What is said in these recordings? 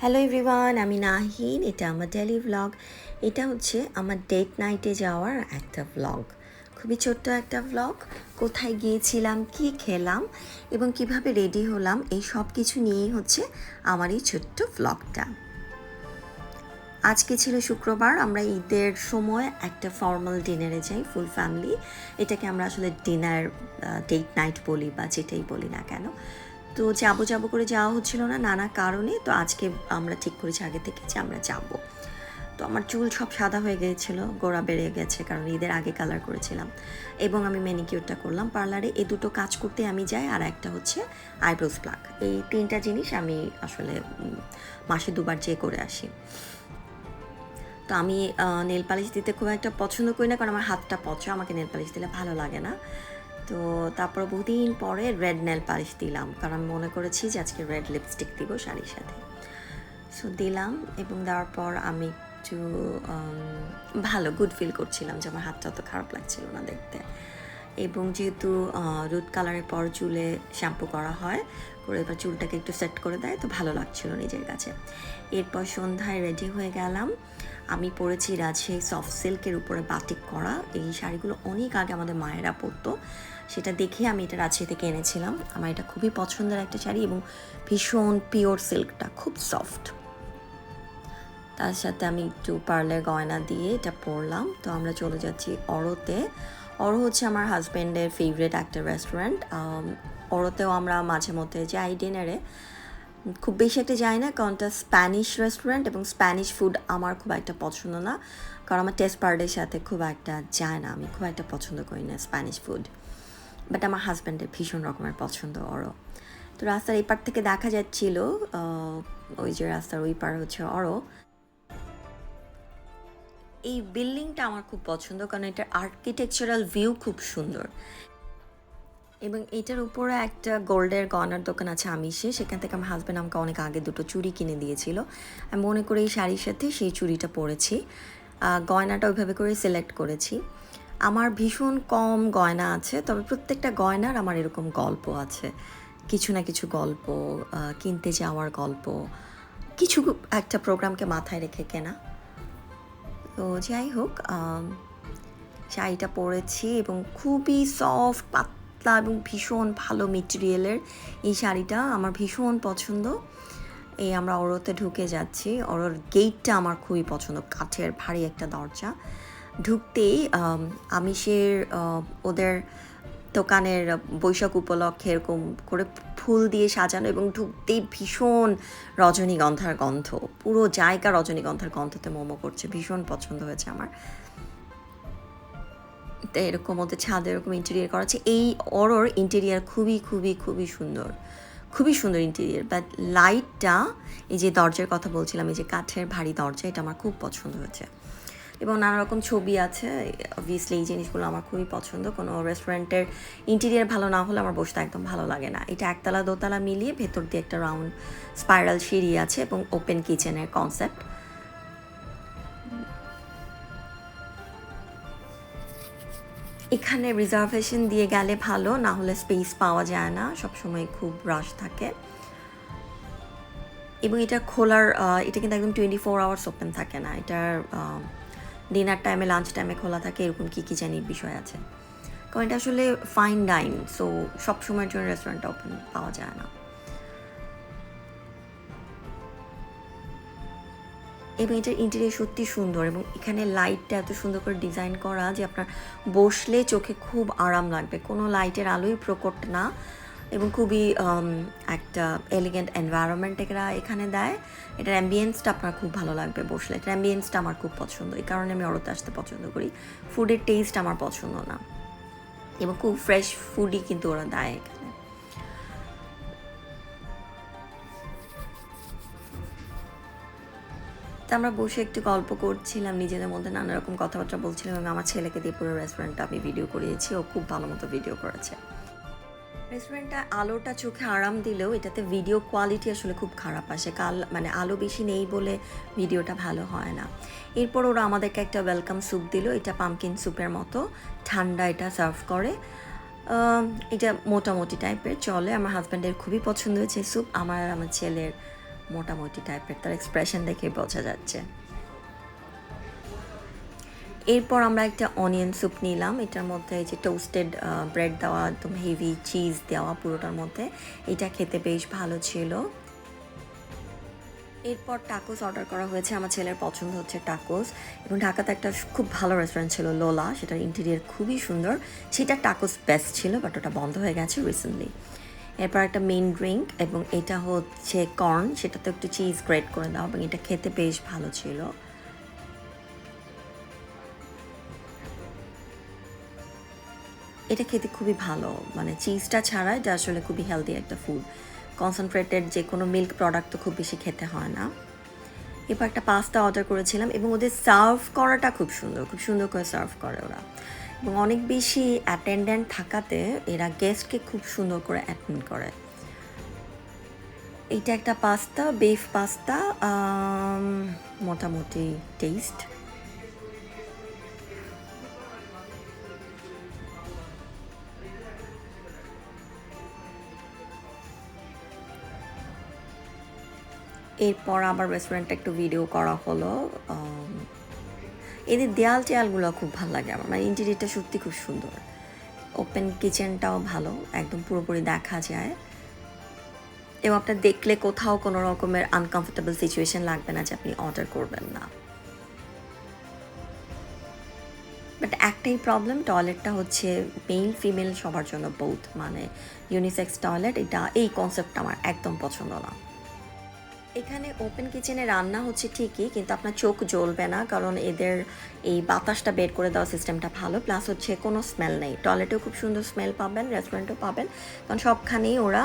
Hello everyone, আমি নাহিন। এটা আমার ডেইলি ভ্লগ। এটা হচ্ছে আমার ডেট নাইটে যাওয়ার একটা ভ্লগ, খুবই ছোট্ট একটা ভ্লগ। কোথায় গিয়েছিলাম, কি খেলাম এবং কিভাবে রেডি হলাম, এই সব কিছু নিয়েই হচ্ছে আমার এই ছোট্ট ভ্লগটা। আজকে ছিল শুক্রবার, আমরা ঈদের সময় একটা ফর্মাল ডিনারে যাই ফুল ফ্যামিলি। এটাকে আমরা আসলে ডিনার ডেট নাইট বলি বা যেটাই বলি না কেন। তো যাবো করে যাওয়া হচ্ছিল না নানা কারণে। তো আজকে আমরা ঠিক করেছি আগে থেকে যে আমরা যাব। তো আমার চুল সব সাদা হয়ে গিয়েছিল, গোড়া বেড়ে গেছে, কারণ ঈদের আগে কালার করেছিলাম, এবং আমি ম্যানিকিউরটা করলাম পার্লারে। এই দুটো কাজ করতে আমি যাই, আর একটা হচ্ছে আইব্রোজ প্লাক। এই তিনটা জিনিস আমি আসলে মাসে দুবার যেয়ে করে আসি। তো আমি নেল পালিশ দিতে খুব একটা পছন্দ করি না, কারণ আমার হাতটা পচা, আমাকে নেল পালিশ দিলে ভালো লাগে না। তো তারপর বহুদিন পরে রেড নেল পালিশ দিলাম, কারণ আমি মনে করেছি যে আজকে রেড লিপস্টিক দিব শাড়ির সাথে। সো দিলাম, এবং দেওয়ার পর আমি একটু ভালো গুড ফিল করছিলাম যে আমার হাতটা অত খারাপ লাগছিল না দেখতে। এবং যেহেতু রুট কালারের পর চুলে শ্যাম্পু করা হয়, করে এবার চুলটাকে একটু সেট করে দেয়, তো ভালো লাগছিল নিজের কাছে। এরপর সন্ধ্যায় রেডি হয়ে গেলাম। আমি পরেছি রাজশাহী সফট সিল্কের উপরে বাটিক করা। এই শাড়িগুলো অনেক আগে আমাদের মায়েরা পরতো, সেটা দেখে আমি এটা রাজশাহী থেকে এনেছিলাম। আমার এটা খুবই পছন্দের একটা শাড়ি, এবং ভীষণ পিওর সিল্কটা, খুব সফট। তার সাথে আমি একটু পার্লের গয়না দিয়ে এটা পরলাম। তো আমরা চলে যাচ্ছি অরোতে। অরো হচ্ছে আমার হাজব্যান্ডের ফেভারিট একটা রেস্টুরেন্ট। অরোতেও আমরা মাঝে মধ্যে যাই ডিনারে, খুব বেশি একটা যাই না, কারণ এটা স্প্যানিশ রেস্টুরেন্ট, এবং স্প্যানিশ ফুড আমার খুব একটা পছন্দ না, কারণ আমার টেস্ট পার্ডের সাথে খুব একটা যায় না, আমি খুব একটা পছন্দ করি না স্প্যানিশ ফুড। বাট আমার হাজব্যান্ডের ভীষণ রকমের পছন্দ অরো। তো রাস্তার এই পার থেকে দেখা যাচ্ছিল, ওই যে রাস্তার ওই পার হচ্ছে অরো। এই বিল্ডিংটা আমার খুব পছন্দ, কারণ এটার আর্কিটেকচারাল ভিউ খুব সুন্দর, এবং এটার উপরে একটা গোল্ডের গয়নার দোকান আছে আমিষে। সেখান থেকে আমার হাজব্যান্ড আমাকে অনেক আগে দুটো চুড়ি কিনে দিয়েছিল। আমি মনে করে এই শাড়ির সাথে সেই চুড়িটা পরেছি, গয়নাটা ওইভাবে করে সিলেক্ট করেছি। আমার ভীষণ কম গয়না আছে, তবে প্রত্যেকটা গয়নার আমার এরকম গল্প আছে, কিছু না কিছু গল্প, কিনতে যাওয়ার গল্প, কিছু একটা প্রোগ্রামকে মাথায় রেখে কেনা। তো যাই হোক, শাড়িটা পরেছি, এবং খুবই সফট, পাতলা, এবং ভীষণ ভালো মেটেরিয়ালের এই শাড়িটা আমার ভীষণ পছন্দ। এই আমরা অরোতে ঢুকে যাচ্ছি। অরোর গেটটা আমার খুবই পছন্দ, কাঠের ভারী একটা দরজা। ঢুকতেই আমিষের ওদের দোকানের বৈশাখ উপলক্ষে এরকম করে ফুল দিয়ে সাজানো, এবং ঢুকতেই ভীষণ রজনীগন্ধার গন্ধ, পুরো জায়গা রজনীগন্ধার গন্ধতে মোমো করছে, ভীষণ পছন্দ হয়েছে আমার। তো এরকম ওদের ছাদে এরকম ইন্টেরিয়ার করা আছে। এই অরোর ইন্টেরিয়ার খুবই খুবই খুবই সুন্দর, খুবই সুন্দর ইন্টেরিয়ার। বাট লাইটটা, এই যে দরজার কথা বলছিলাম, এই যে কাঠের ভারী দরজা, এটা আমার খুব পছন্দ হয়েছে। এবং নানা রকম ছবি আছে, অবভিয়াসলি এই জিনিসগুলো আমার খুবই পছন্দ। কোনো রেস্টুরেন্টের ইন্টেরিয়ার ভালো না হলে আমার বসতে একদম ভালো লাগে না। এটা একতলা দোতলা মিলিয়ে ভেতর দিয়ে একটা রাউন্ড স্পাইরাল সিঁড়ি আছে, এবং ওপেন কিচেনের কনসেপ্ট। এখানে রিজার্ভেশন দিয়ে গেলে ভালো, না হলে স্পেস পাওয়া যায় না, সবসময় খুব রাশ থাকে। এবং এটা খোলার, এটা কিন্তু একদম 24 আওয়ার্স ওপেন থাকে না, এটার ডিনার টাইমে, লাঞ্চ টাইমে খোলা থাকে, এরকম কী জানি বিষয় আছে। কারণ এটা আসলে ফাইন ডাইন, সো সবসময়ের জন্য রেস্টুরেন্টটা ওপেন পাওয়া যায় না। এবং এটার ইন্টেরিয়ার সত্যি সুন্দর, এবং এখানে লাইটটা এত সুন্দর করে ডিজাইন করা যে আপনার বসলে চোখে খুব আরাম লাগবে, কোনো লাইটের আলোই প্রকট না, এবং খুবই একটা এলিগেন্ট এনভায়রনমেন্ট এরা এখানে দেয়। এটার অ্যাম্বিয়েন্সটা আপনার খুব ভালো লাগবে বসলে, এটার অ্যাম্বিয়েন্সটা আমার খুব পছন্দ, এই কারণে আমি অরতে আসতে পছন্দ করি। ফুডের টেস্ট আমার পছন্দ না, এবং খুব ফ্রেশ ফুডই কিন্তু ওরা দেয় এখানে। তো আমরা বসে একটু গল্প করছিলাম, নিজেদের মধ্যে নানা রকম কথাবার্তা বলছিলাম, এবং আমার ছেলেকে দিয়ে পুরো রেস্টুরেন্টটা আমি ভিডিও করিয়েছি, ও খুব ভালো মতো ভিডিও করেছে। রেস্টুরেন্টটা আলোটা চোখে আরাম দিলেও এটাতে ভিডিও কোয়ালিটি আসলে খুব খারাপ আসে, মানে আলো বেশি নেই বলে ভিডিওটা ভালো হয় না। এরপর ওরা আমাদেরকে একটা ওয়েলকাম স্যুপ দিল, এটা পামকিন স্যুপের মতো, ঠান্ডা এটা সার্ভ করে। এটা মোটামুটি টাইপের চলে, আমার হাজব্যান্ডের খুবই পছন্দ হয়েছে স্যুপ, আমার আর আমার ছেলের মোটামুটি টাইপের, তার এক্সপ্রেশন দেখে বোঝা যাচ্ছে। এরপর আমরা একটা অনিয়ন স্যুপ নিলাম, এটার মধ্যে এই যে টোস্টেড ব্রেড দেওয়া, একদম হেভি চিজ দেওয়া পুরোটার মধ্যে, এটা খেতে বেশ ভালো ছিল। এরপর টাকোস অর্ডার করা হয়েছে, আমার ছেলের পছন্দ হচ্ছে টাকোস, এবং ঢাকাতে একটা খুব ভালো রেস্টুরেন্ট ছিল লোলা, সেটার ইন্টেরিয়ার খুবই সুন্দর, সেটা টাকোস বেস্ট ছিল, বাট ওটা বন্ধ হয়ে গেছে রিসেন্টলি। এরপর একটা মেইন ড্রিঙ্ক, এবং এটা হচ্ছে কর্ন, সেটাতে একটু চিজ গ্রেট করে দাও, এবং এটা খেতে বেশ ভালো ছিল। এটা খেতে খুবই ভালো, মানে চিজটা ছাড়া এটা আসলে খুবই হেলদি একটা ফুড। কনসেন্ট্রেটেড যে কোনো মিল্ক প্রোডাক্ট তো খুব বেশি খেতে হয় না। এরপর একটা পাস্তা অর্ডার করেছিলাম, এবং ওদের সার্ভ করাটা খুব সুন্দর, খুব সুন্দর করে সার্ভ করে ওরা, এবং অনেক বেশি অ্যাটেন্ডেন্ট থাকাতে এরা গেস্টকে খুব সুন্দর করে অ্যাটেন্ড করে। এইটা একটা পাস্তা, বিফ পাস্তা, মোটামুটি টেস্ট। এরপর আবার রেস্টুরেন্টে একটু ভিডিও করা হলো। এদের দেয়াল টেয়ালগুলো খুব ভালো লাগে আমার, মানে ইন্টেরিয়রটা সত্যি খুব সুন্দর। ওপেন কিচেনটাও ভালো, একদম পুরোপুরি দেখা যায়, এবং আপনার দেখলে কোথাও কোনো রকমের আনকমফোর্টেবল সিচুয়েশন লাগবে না যে আপনি অর্ডার করবেন না। বাট একটাই প্রবলেম, টয়লেটটা হচ্ছে মেল ফিমেল সবার জন্য বোথ, মানে ইউনিসেক্স টয়লেট, এটা এই কনসেপ্টটা আমার একদম পছন্দ না। এখানে ওপেন কিচেনে রান্না হচ্ছে ঠিকই, কিন্তু আপনার চোখ জ্বলবে না, কারণ এদের এই বাতাসটা বের করে দেওয়া সিস্টেমটা ভালো, প্লাস হচ্ছে কোনো স্মেল নেই। টয়লেটেও খুব সুন্দর স্মেল পাবেন, রেস্টুরেন্টেও পাবেন, কারণ সবখানেই ওরা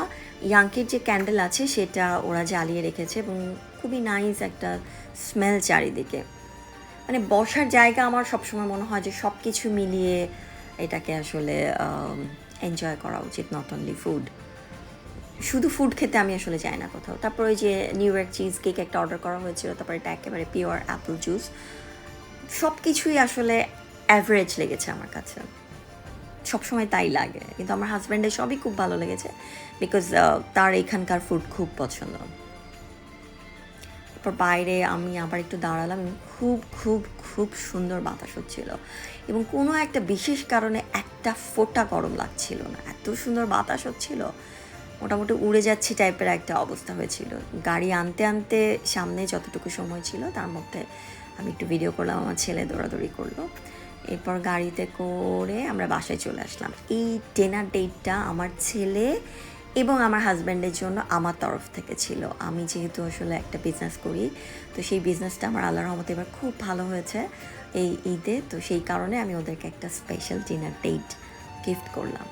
ইয়াংকির যে ক্যান্ডেল আছে সেটা ওরা জ্বালিয়ে রেখেছে, এবং খুবই নাইস একটা স্মেল চারিদিকে। মানে বসার জায়গা আমার সবসময় মনে হয় যে সব কিছু মিলিয়ে এটাকে আসলে এনজয় করা উচিত, নট অনলি ফুড। শুধু ফুড খেতে আমি আসলে যাই না কোথাও। তারপর ওই যে নিউ ইয়র্ক চিজ কেক একটা অর্ডার করা হয়েছিল, তারপর এটা একেবারে পিওর অ্যাপল জুস, সব কিছুই আসলে অ্যাভারেজ লেগেছে আমার কাছে, সবসময় তাই লাগে, কিন্তু আমার হাজব্যান্ডের সবই খুব ভালো লেগেছে, বিকজ তার এখানকার ফুড খুব পছন্দ। তারপর বাইরে আমি আবার একটু দাঁড়ালাম, এবং খুব খুব খুব সুন্দর বাতাস হচ্ছিল, এবং কোনো একটা বিশেষ কারণে একটা ফোঁটা গরম লাগছিল না, এত সুন্দর বাতাস হচ্ছিল, মোটামুটি উড়ে যাচ্ছি টাইপের একটা অবস্থা হয়েছিল। গাড়ি আনতে আনতে সামনে যতটুকু সময় ছিল তার মধ্যে আমি একটু ভিডিও করলাম, আমার ছেলে দৌড়াদৌড়ি করলো, এরপর গাড়িতে করে আমরা বাসায় চলে আসলাম। এই ডিনার ডেটটা আমার ছেলে এবং আমার হাজব্যান্ডের জন্য আমার তরফ থেকে ছিল। আমি যেহেতু আসলে একটা বিজনেস করি, তো সেই বিজনেসটা আমার আল্লাহর রহমতে এবার খুব ভালো হয়েছে এই ঈদে, তো সেই কারণে আমি ওদেরকে একটা স্পেশাল ডিনার ডেট গিফট করলাম।